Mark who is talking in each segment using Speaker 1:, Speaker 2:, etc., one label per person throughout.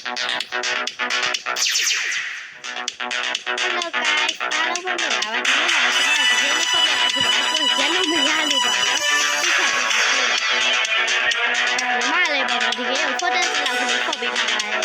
Speaker 1: Hello guys,အားလုံးပဲမင်္ဂလာပါဒီနေ့မှာကျွန်တော်ဒီနေ့ဖောက်ပြတာဖြစ်ပါတယ်ကျွန်တော်ရန်လို့မရလို့ပါနော်သိချင်တယ်မလည်းပေါ့နော်ဒီကေကို photo လောက်ကိုဖောက်ပေးထားပါတယ်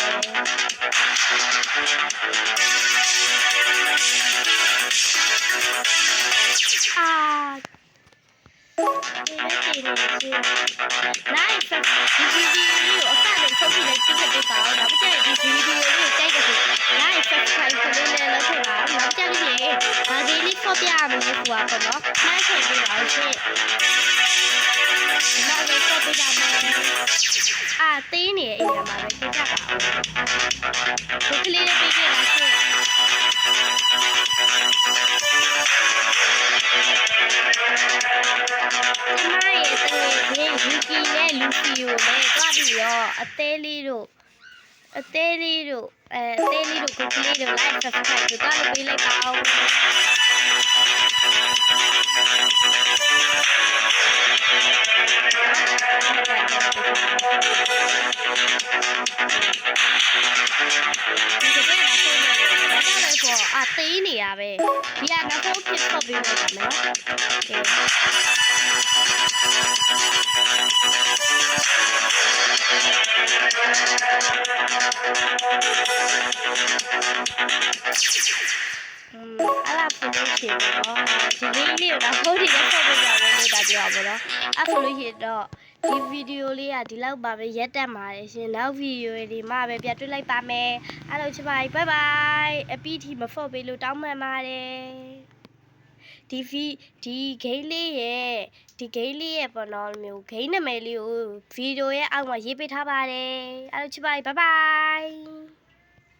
Speaker 1: Nice ဒီဗီဒီယိုလေးကိုအစဆုံးထုတ်ပြီးလိုက်ကြည့်ခဲ့ပါဦး။နောက်ကြတဲ့ဒီဗီဒီယိုလေးကိုကြိုက်တဲ့ဆို Like subscribe ကိုလည်းလုပ်ခဲ့ပါဦး။နောက်ကြတဲ့ဘာဒီလေးဖော်ပြရမလဲဆိုတာပေါ့နော်။နှိုင်းချင်ပြပါဦးရှင်။နောက်လေးဖော်ပြကြမယ်။သေးနေရဲ့အိမ်မှာပဲကြည့်ကြပါဦး။ဒီကလေးလေးပေးခဲ့တာရှင်။ကျမရဲ့တကယ်ကြီးယူကီရဲ့လူဖီကိုလည်းတွားပြီးတော့အသေးလေးတို့ကိုကလေးတို့ like subscribe ကိုတွားလို့ပေးလိုက်ပါဦးသေးနေရပဲဒီကနောက်ဆုံးဖြစ်တော့ပြီးတော့မယ်နော်အဲ့ဒါဆိုလို့ရှိရင်တော့ဒီလေးကိုတော့ဟုတ်တယ်ဖောက်ပြကြမယ်လို့တာပြောပါတော့အဲ့ဆိုလို့ရှိရင်တော့ဒီဗီဒီယိုလေးကဒီလောက်ပါပဲရက်တက်ပါတယ်ရှင်နောက်ဗီဒီယိုတွေမှာပဲပြန်တွေ့လိုက်ပါမယ်အားလုံးချစ်ပါ bye bye အပီးထီမဖော့ပေးလို့တောင်းပန်ပါတယ်ဒီဂိမ်းလေးရဲ့ပေါ့နော်မျိုးဂိမ်းနာမည်လေးကိုဗီဒီယိုရဲ့အောက်မှာရေးပေးထားပါတယ်အားလုံးချစ်ပါ bye bye